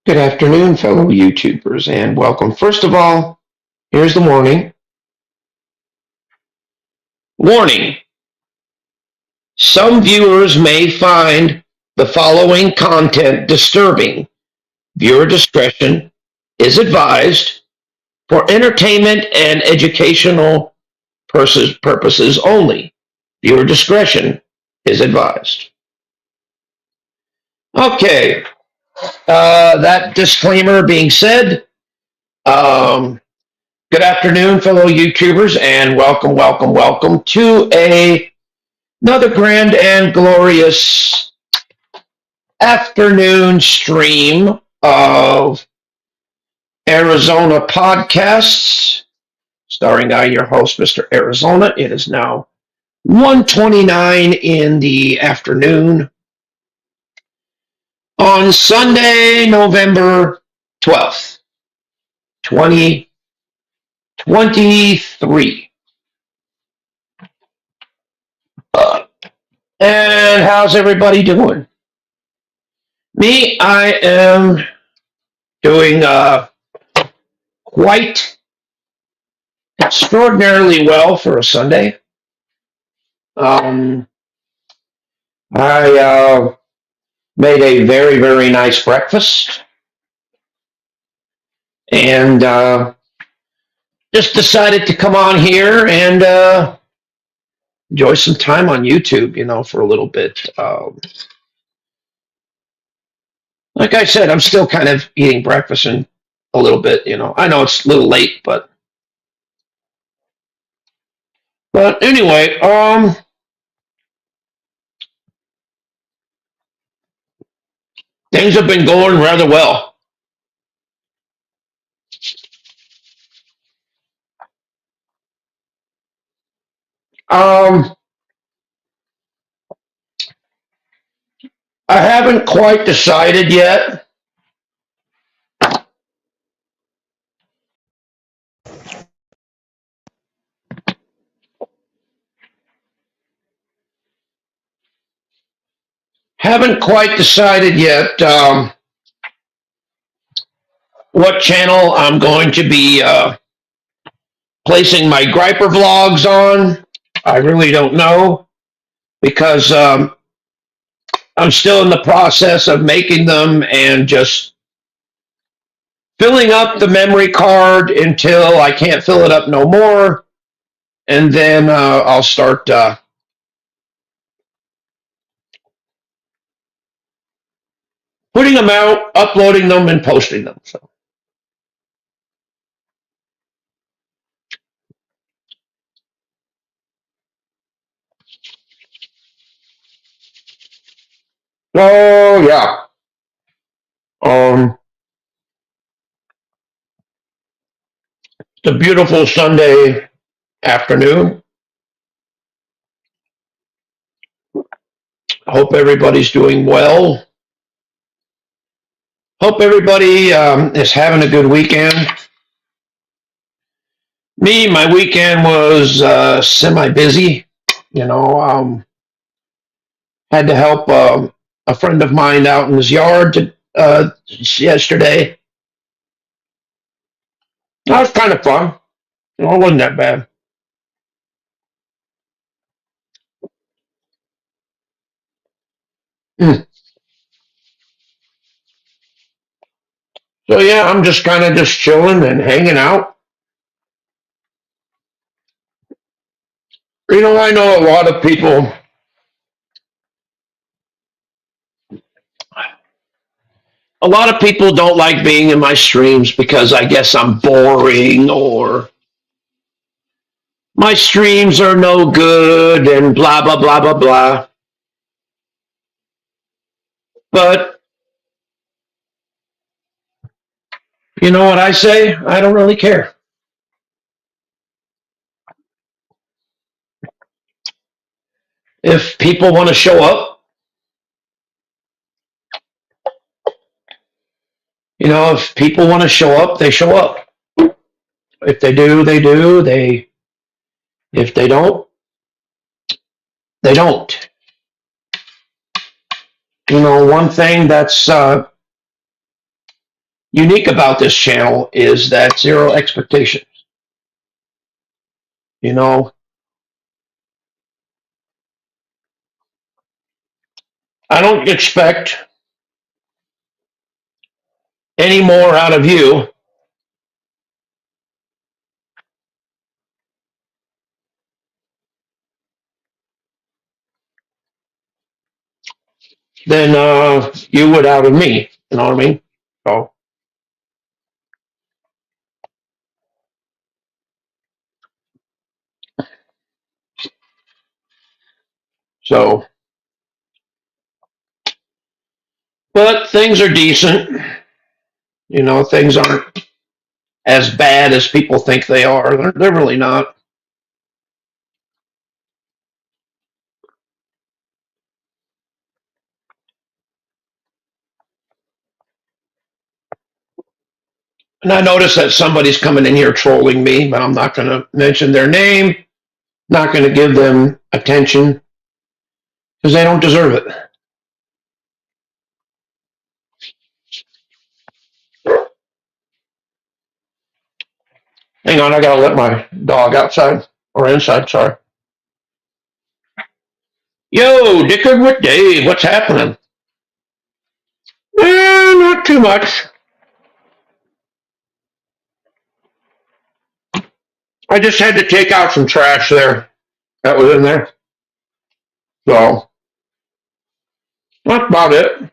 Good afternoon, fellow YouTubers, and welcome. First of all, here's the warning. Warning! Some viewers may find the following content disturbing. Viewer discretion is advised for entertainment and educational purposes only. Viewer discretion is advised. Okay, that disclaimer being said, good afternoon, fellow YouTubers, and welcome to another grand and glorious afternoon stream of Arizona podcasts, starring I, your host, Mr. Arizona. It is now 1:29 in the afternoon on Sunday, November 12th, 2023. And how's everybody doing? Me, I am doing quite extraordinarily well for a Sunday. I made a very, very nice breakfast and just decided to come on here and enjoy some time on YouTube, for a little bit. Like I said, I'm still kind of eating breakfast and a little bit, I know it's a little late, but anyway, things have been going rather well. I haven't quite decided yet. Haven't quite decided yet what channel I'm going to be placing my Griper vlogs on. I really don't know because I'm still in the process of making them and just filling up the memory card until I can't fill it up no more. And then I'll start putting them out, uploading them, and posting them. So. Oh yeah. It's a beautiful Sunday afternoon. Hope everybody's doing well. Hope everybody is having a good weekend. Me, my weekend was semi-busy. Had to help a friend of mine out in his yard yesterday. That was kind of fun. It wasn't that bad. Mm. So yeah, I'm just kind of just chilling and hanging out. I know a lot of people. A lot of people don't like being in my streams because I guess I'm boring or my streams are no good and blah blah blah blah blah. But you know what I say? I don't really care. If people want to show up, if people want to show up, they show up. If they do, they do. If they don't, they don't. One thing that's unique about this channel is that zero expectations. You know, I don't expect any more out of you than you would out of me. You know what I mean? So, so, but things are decent. You know, things aren't as bad as people think they are. They're really not. And I notice that somebody's coming in here trolling me, but I'm not going to mention their name, not going to give them attention because they don't deserve it. Hang on, I got to let my dog outside or inside, sorry. Yo, Dickard with Dave, what's happening? Not too much. I just had to take out some trash there that was in there. So, that's about it. In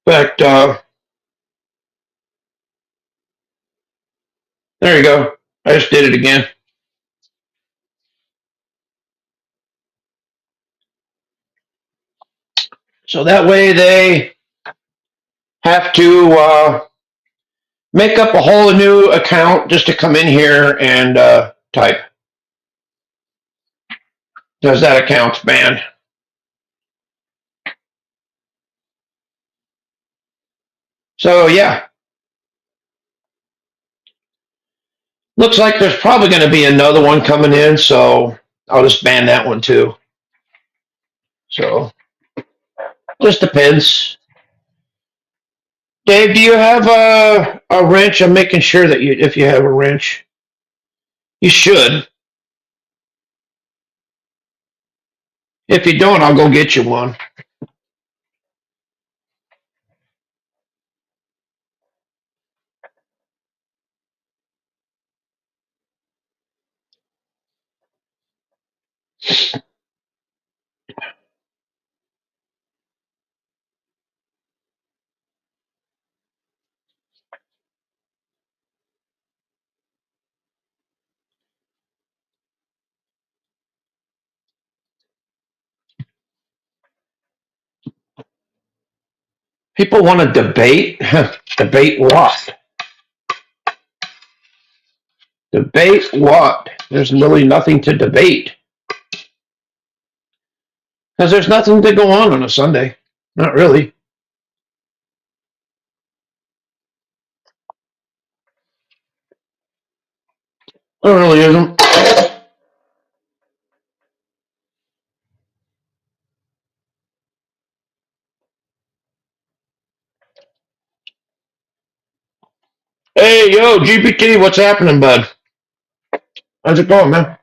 fact, there you go. I just did it again. So that way they have to make up a whole new account just to come in here and type. Because that account's banned. So yeah. Looks like there's probably going to be another one coming in, so I'll just ban that one too. So, just depends. Dave, do you have a wrench? I'm making sure that if you have a wrench, you should. If you don't, I'll go get you one. People want to debate. Debate what? Debate what? There's really nothing to debate. Because there's nothing to go on a Sunday. Not really. There really isn't. Hey, yo, GPT, what's happening, bud? How's it going, man?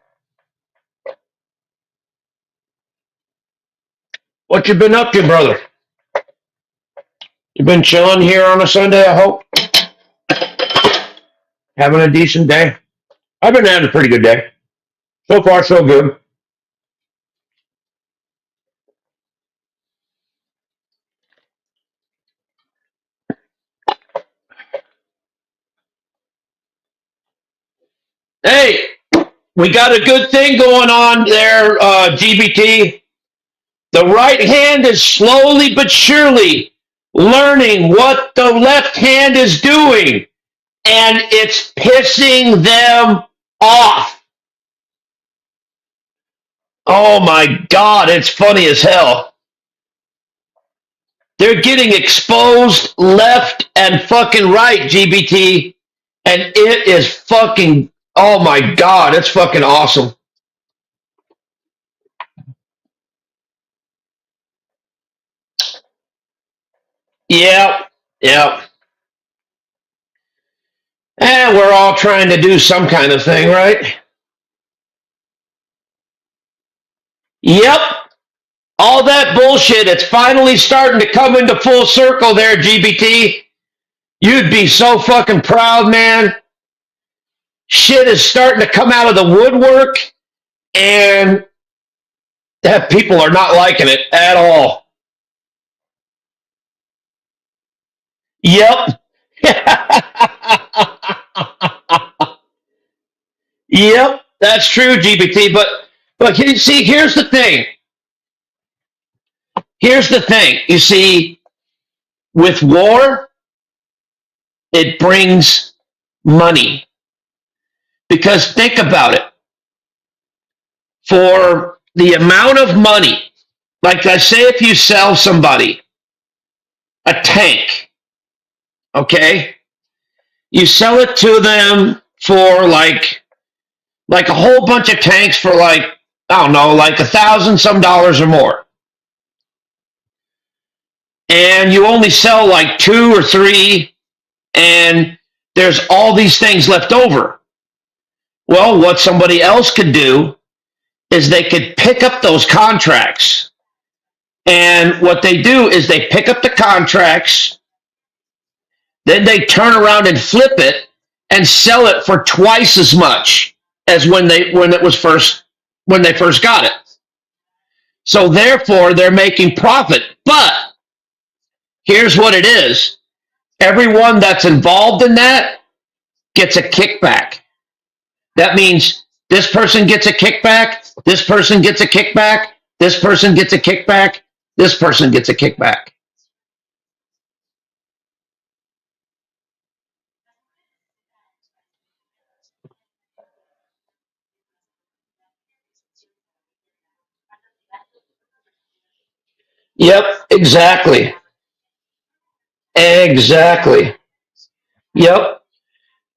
What you been up to, brother? You been chilling here on a Sunday, I hope? Having a decent day? I've been having a pretty good day. So far, so good. Hey, we got a good thing going on there, GBT. The right hand is slowly but surely learning what the left hand is doing, and it's pissing them off. Oh my God, it's funny as hell. They're getting exposed left and fucking right, GBT, and it is fucking, oh my God, it's fucking awesome. Yep. Yep. And we're all trying to do some kind of thing, right? Yep. All that bullshit, it's finally starting to come into full circle there, GBT. You'd be so fucking proud, man. Shit is starting to come out of the woodwork, and that people are not liking it at all. Yep. Yep, that's true, GBT. But you see, here's the thing. Here's the thing. You see, with war, it brings money. Because think about it. For the amount of money, like I say, if you sell somebody a tank, okay, you sell it to them for like a whole bunch of tanks for like, I don't know, like $1,000 some dollars or more. And you only sell like 2 or 3, and there's all these things left over. Well, what somebody else could do is they could pick up those contracts. And what they do is they pick up the contracts, then they turn around and flip it and sell it for twice as much as when they first got it. So therefore they're making profit. But here's what it is. Everyone that's involved in that gets a kickback. That means this person gets a kickback, this person gets a kickback, this person gets a kickback, this person gets a kickback. Yep, exactly. Exactly. Yep.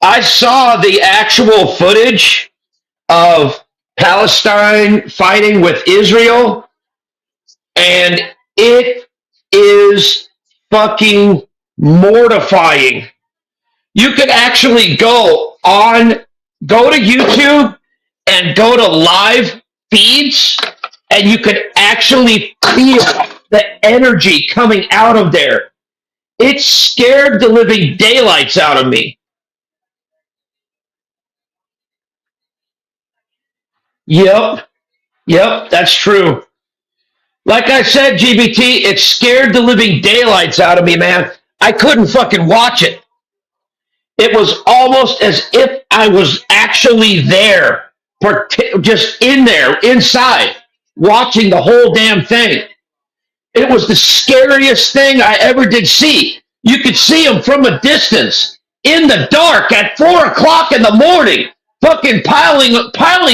I saw the actual footage of Palestine fighting with Israel, and it is fucking mortifying. You could actually go to YouTube and go to live feeds, and you could actually feel the energy coming out of there. It scared the living daylights out of me. Yep, yep, that's true. Like I said, GBT, it scared the living daylights out of me, man. I couldn't fucking watch it. It was almost as if I was actually there, just in there, inside, watching the whole damn thing. It was the scariest thing I ever did see. You could see them from a distance, in the dark, at 4 o'clock in the morning, fucking piling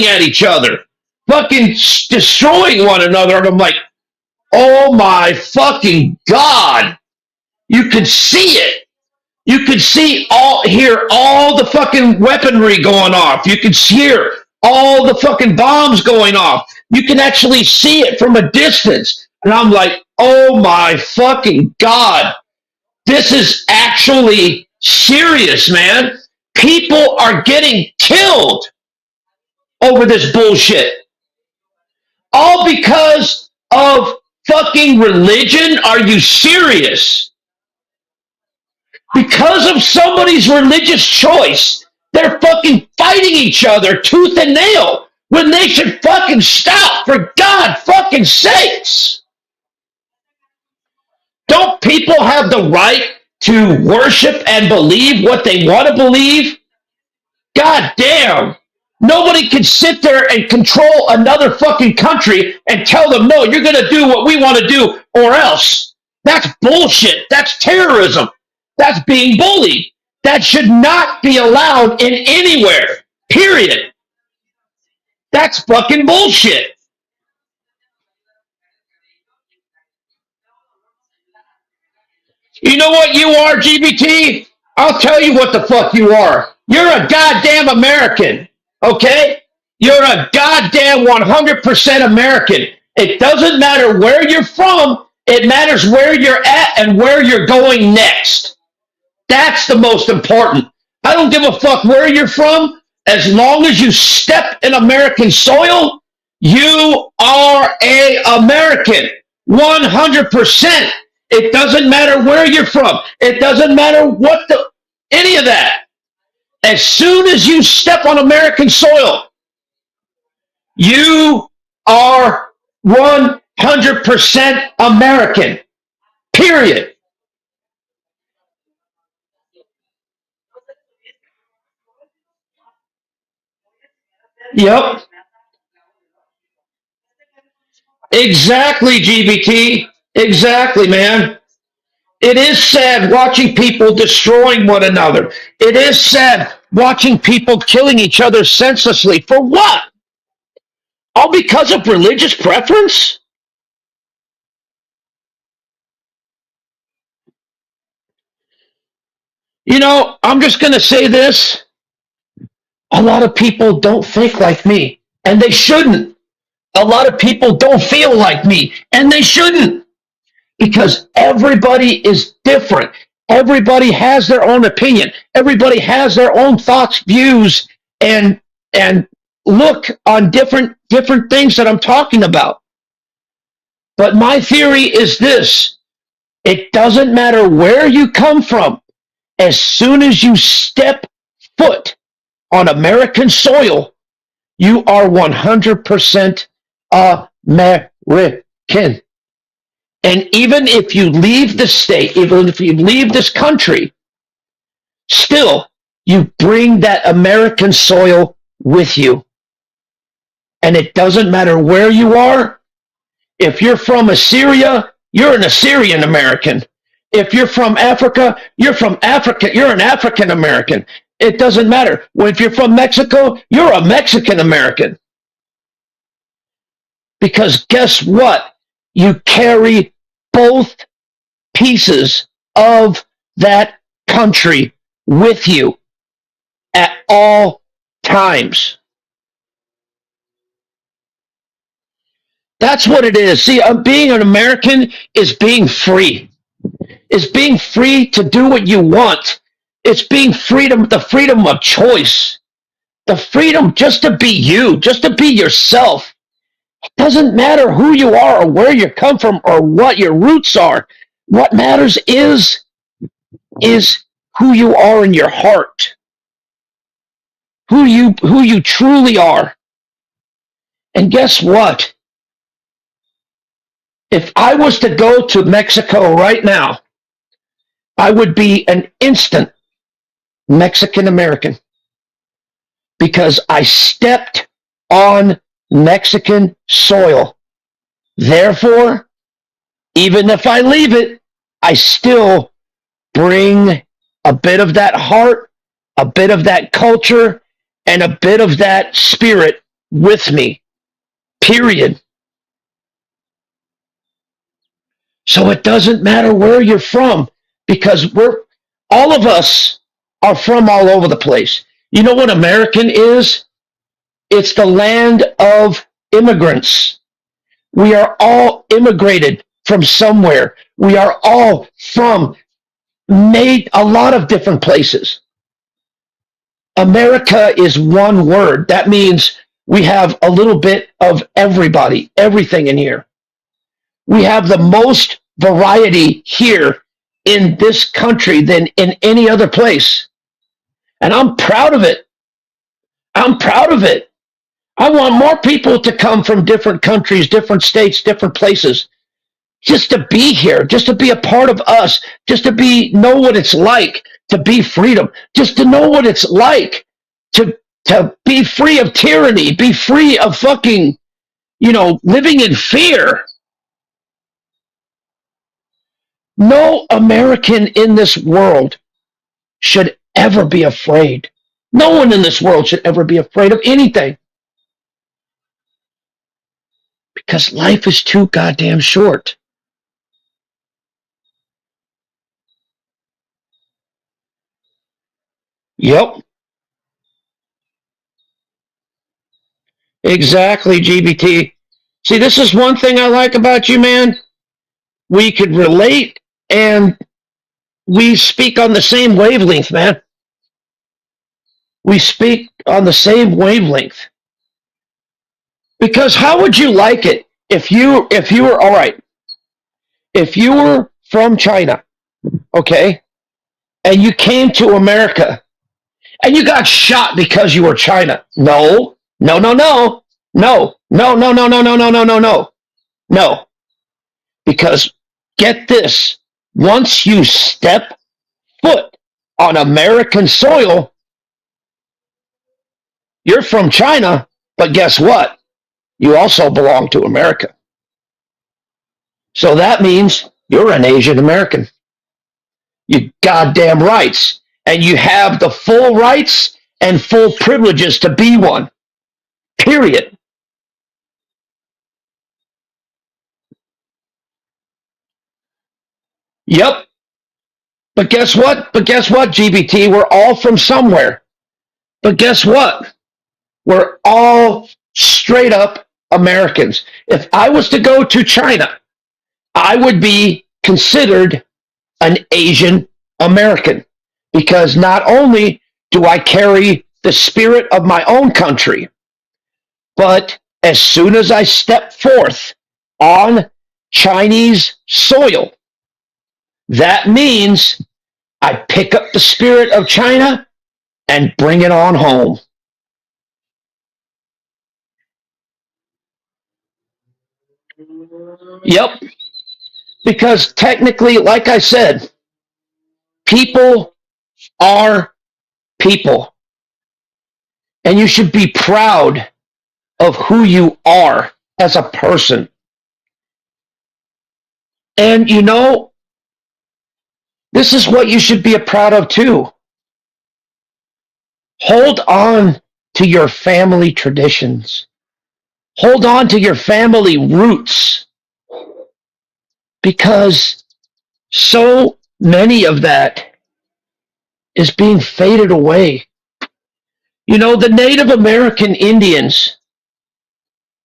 at each other, fucking destroying one another. And I'm like, oh my fucking God. You could see it. You could hear all the fucking weaponry going off. You could hear all the fucking bombs going off. You can actually see it from a distance. And I'm like, oh my fucking God. This is actually serious, man. People are getting killed over this bullshit. All because of fucking religion? Are you serious? Because of somebody's religious choice, they're fucking fighting each other tooth and nail when they should fucking stop, for God fucking sakes. Don't people have the right to worship and believe what they want to believe? God damn. Nobody can sit there and control another fucking country and tell them, no, you're going to do what we want to do or else. That's bullshit. That's terrorism. That's being bullied. That should not be allowed in anywhere. Period. That's fucking bullshit. You know what you are, GBT? I'll tell you what the fuck you are. You're a goddamn American, okay? You're a goddamn 100% American. It doesn't matter where you're from. It matters where you're at and where you're going next. That's the most important. I don't give a fuck where you're from. As long as you step in American soil, you are a American. 100%. It doesn't matter where you're from. It doesn't matter any of that. As soon as you step on American soil, you are 100% American. Period. Yep. Exactly, GBT. Exactly, man. It is sad watching people destroying one another. It is sad watching people killing each other senselessly. For what? All because of religious preference? I'm just going to say this. A lot of people don't think like me, and they shouldn't. A lot of people don't feel like me, and they shouldn't, because everybody is different. Everybody has their own opinion. Everybody has their own thoughts, views, and look on different things that I'm talking about. But my theory is this: it doesn't matter where you come from. As soon as you step foot on American soil, you are 100% American. And even if you leave the state, even if you leave this country, still you bring that American soil with you. And it doesn't matter where you are. If you're from Assyria, you're an Assyrian American. If you're from Africa, you're from Africa. You're an African American. It doesn't matter. If you're from Mexico, you're a Mexican American. Because guess what? You carry both pieces of that country with you at all times. That's what it is. See, being an American is being free. Is being free to do what you want. It's being the freedom of choice. The freedom just to be you, just to be yourself. It doesn't matter who you are or where you come from or what your roots are. What matters is who you are in your heart. Who you truly are. And guess what? If I was to go to Mexico right now, I would be an instant Mexican American because I stepped on Mexican soil. Therefore, even if I leave it, I still bring a bit of that heart, a bit of that culture, and a bit of that spirit with me. Period. So it doesn't matter where you're from because all of us are from all over the place. You know what American is? It's the land of immigrants. We are all immigrated from somewhere. We are all from made a lot of different places. America is one word. That means we have a little bit of everybody, everything in here. We have the most variety here in this country than in any other place. And I'm proud of it. I'm proud of it. I want more people to come from different countries, different states, different places, just to be here, just to be a part of us, just to know what it's like to be freedom, just to know what it's like to be free of tyranny, be free of fucking, living in fear. No American in this world should ever be afraid. No one in this world should ever be afraid of anything. Because life is too goddamn short. Yep. Exactly, GBT. See, this is one thing I like about you, man. we could relate, and we speak on the same wavelength, man. We speak on the same wavelength. Because how would you like it if you were all right, if you were from China, okay, and you came to America and you got shot because you were China? No, no, no, no, no, no, no, no, no, no, no, no, no, no, no. Because get this, once you step foot on American soil, you're from China, but guess what? You also belong to America. So that means you're an Asian American. You goddamn rights. And you have the full rights and full privileges to be one. Period. Yep. But guess what? GBT? We're all from somewhere. But guess what? We're all straight up Americans. If I was to go to China, I would be considered an Asian American because not only do I carry the spirit of my own country, but as soon as I step forth on Chinese soil, that means I pick up the spirit of China and bring it on home. Yep. Because technically, like I said, people are people. And you should be proud of who you are as a person. And you know, this is what you should be proud of too. Hold on to your family traditions. Hold on to your family roots because so many of that is being faded away. You know, the Native American Indians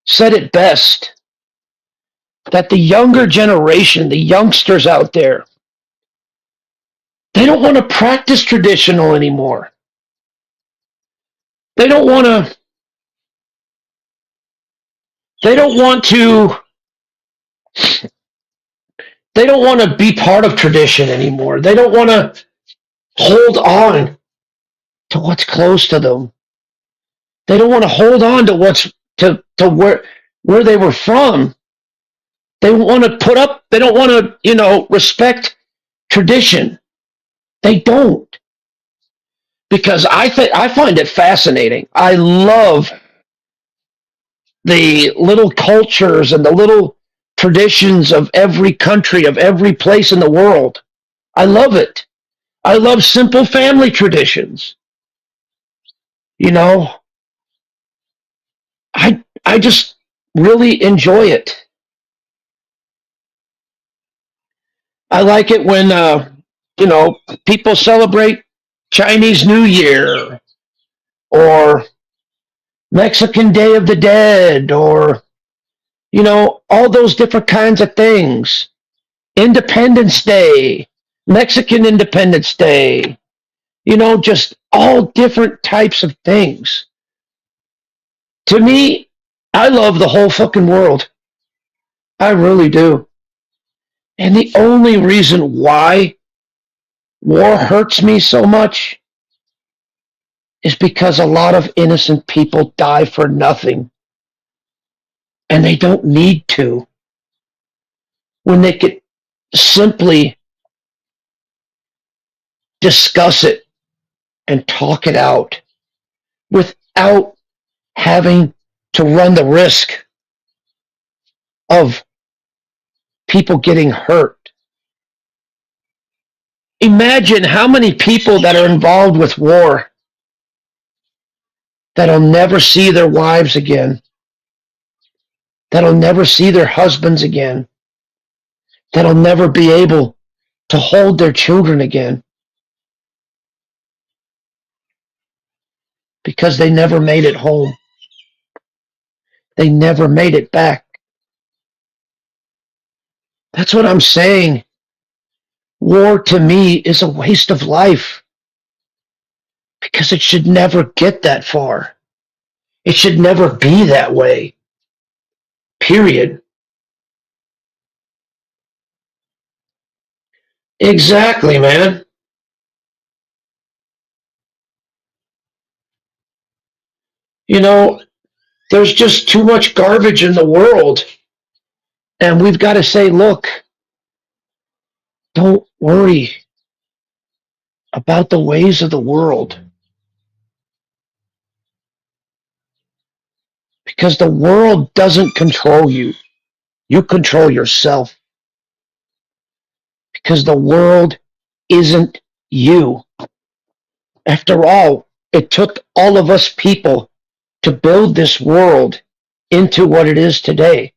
said it best that the younger generation, the youngsters out there, they don't want to practice traditional anymore. They don't want to they don't want to they don't want to be part of tradition anymore. They don't want to hold on to what's close to them. They don't want to hold on to to where they were from. They want to put up. They don't want to, respect tradition. They don't, because I find it fascinating. I love the little cultures and the little traditions of every country, of every place in the world. I love it. I love simple family traditions. You know, I just really enjoy it. I like it when people celebrate Chinese New Year or Mexican Day of the Dead or all those different kinds of things. Independence Day, Mexican Independence Day, just all different types of things. To me, I love the whole fucking world. I really do. And the only reason why war hurts me so much is because a lot of innocent people die for nothing. And they don't need to. When they could simply discuss it and talk it out without having to run the risk of people getting hurt. Imagine how many people that are involved with war that'll never see their wives again, that'll never see their husbands again, that'll never be able to hold their children again because they never made it home. They never made it back. That's what I'm saying. War to me is a waste of life because it should never get that far. It should never be that way. Period. Exactly, man. You know, there's just too much garbage in the world. And we've got to say, look, don't worry about the ways of the world because the world doesn't control you. You control yourself because the world isn't you. After all, it took all of us people to build this world into what it is today.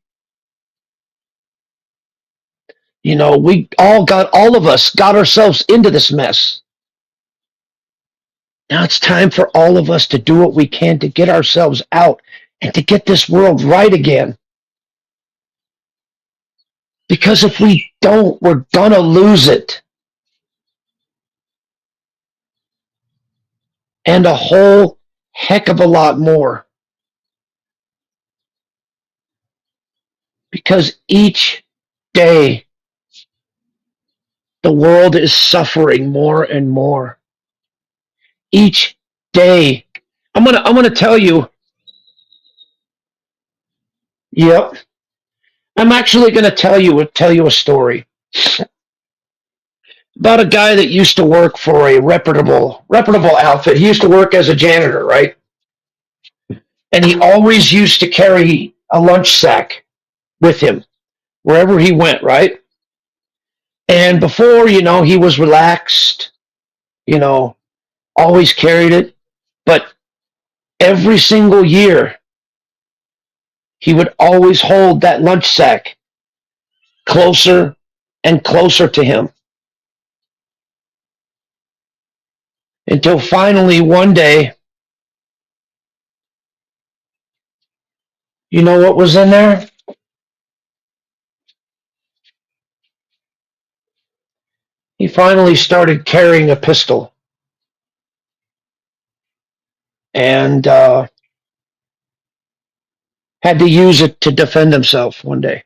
You know, all of us got ourselves into this mess. Now it's time for all of us to do what we can to get ourselves out and to get this world right again. Because if we don't, we're going to lose it. And a whole heck of a lot more. Because each day, the world is suffering more and more. Each day. I'm gonna tell you. Yep. I'm actually gonna tell you a story about a guy that used to work for a reputable outfit. He used to work as a janitor, right? And he always used to carry a lunch sack with him wherever he went, right? And before, he was relaxed, you know, always carried it. But every single year, he would always hold that lunch sack closer and closer to him until finally one day, you know what was in there? He finally started carrying a pistol and had to use it to defend himself one day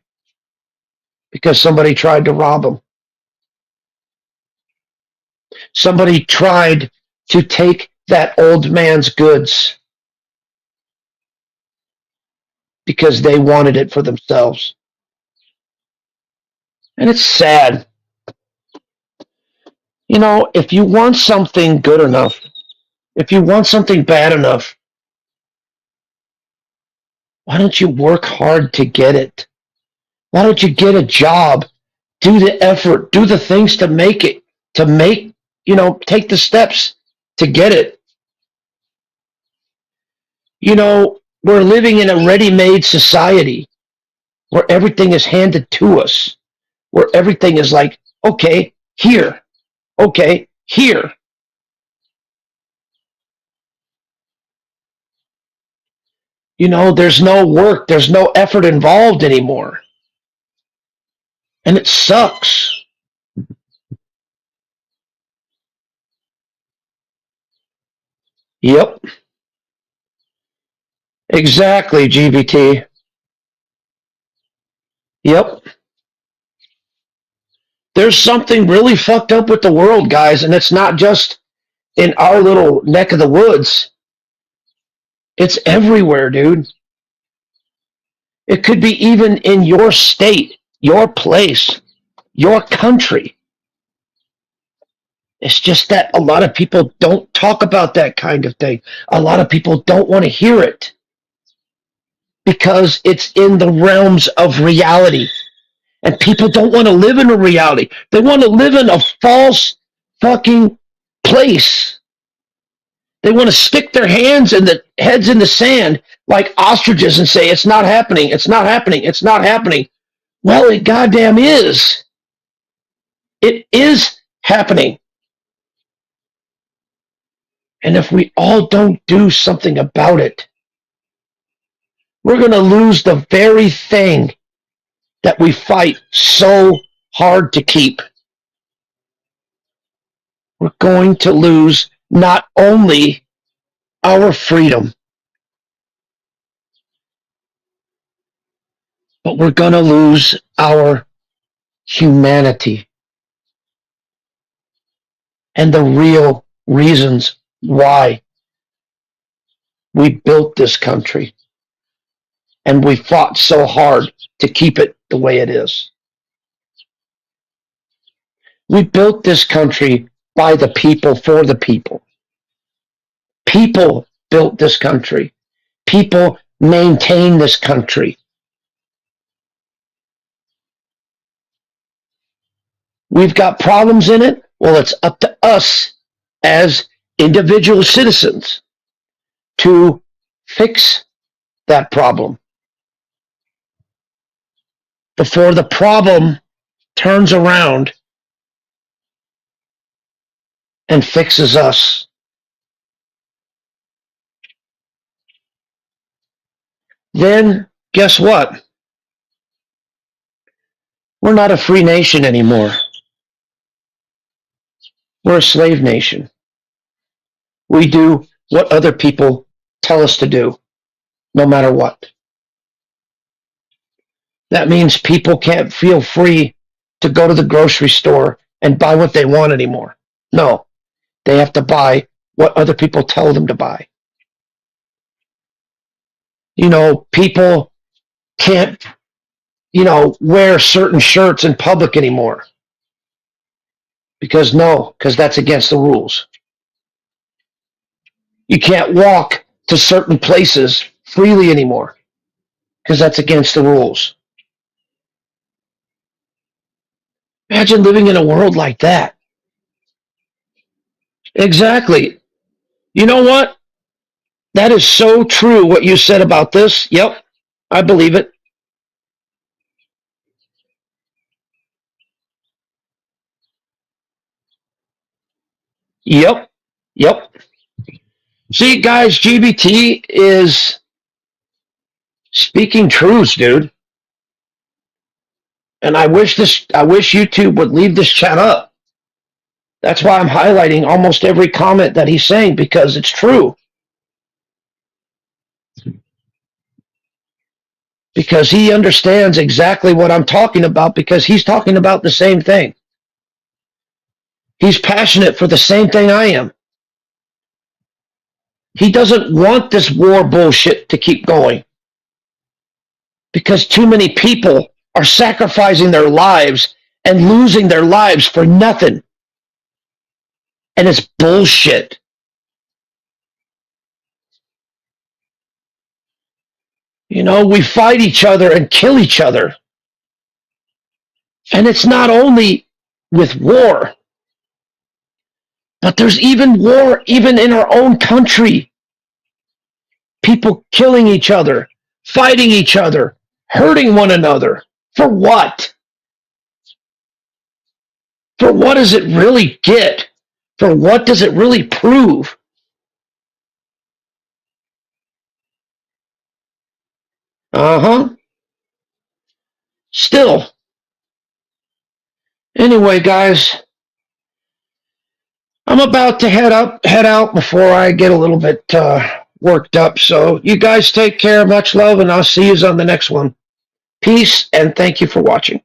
because somebody tried to rob him. Somebody tried to take that old man's goods because they wanted it for themselves. And it's sad. If you want something good enough, if you want something bad enough, why don't you work hard to get it? Why don't you get a job? Do the effort, do the things to make it, take the steps to get it. We're living in a ready-made society where everything is handed to us, where everything is like, okay, here, okay, here. There's no work, there's no effort involved anymore. And it sucks. Yep. Exactly, GBT. Yep. There's something really fucked up with the world, guys, and it's not just in our little neck of the woods. It's everywhere, dude. It could be even in your state, your place, your country. It's just that a lot of people don't talk about that kind of thing. A lot of people don't want to hear it because it's in the realms of reality. And people don't want to live in a reality. They want to live in a false fucking place. They want to stick their heads in the sand like ostriches and say, it's not happening, it's not happening, it's not happening. Well, it goddamn is. It is happening. And if we all don't do something about it, we're going to lose the very thing that we fight so hard to keep, we're going to lose not only our freedom, but we're going to lose our humanity and the real reasons why we built this country and we fought so hard to keep it the way it is. We built this country by the people, for the people. People built this country. People maintain this country. We've got problems in it. Well, it's up to us as individual citizens to fix that problem before the problem turns around and fixes us. Then guess what? We're not a free nation anymore. We're a slave nation. We do what other people tell us to do, no matter what. That means people can't feel free to go to the grocery store and buy what they want anymore. No, they have to buy what other people tell them to buy. People can't, wear certain shirts in public anymore. Because that's against the rules. You can't walk to certain places freely anymore because that's against the rules. Imagine living in a world like that. Exactly. You know what? That is so true what you said about this. Yep, I believe it. Yep. See, guys, GBT is speaking truths, dude. And I wish YouTube would leave this chat up. That's why I'm highlighting almost every comment that he's saying, because it's true. Because he understands exactly what I'm talking about, because he's talking about the same thing. He's passionate for the same thing I am. He doesn't want this war bullshit to keep going, because too many people are sacrificing their lives and losing their lives for nothing. And it's bullshit. We fight each other and kill each other. And it's not only with war, but there's even war even in our own country. People killing each other, fighting each other, hurting one another. For what? For what does it really get? For what does it really prove? Still. Anyway, guys, I'm about to head out before I get a little bit worked up. So you guys take care. Much love, and I'll see you on the next one. Peace, and thank you for watching.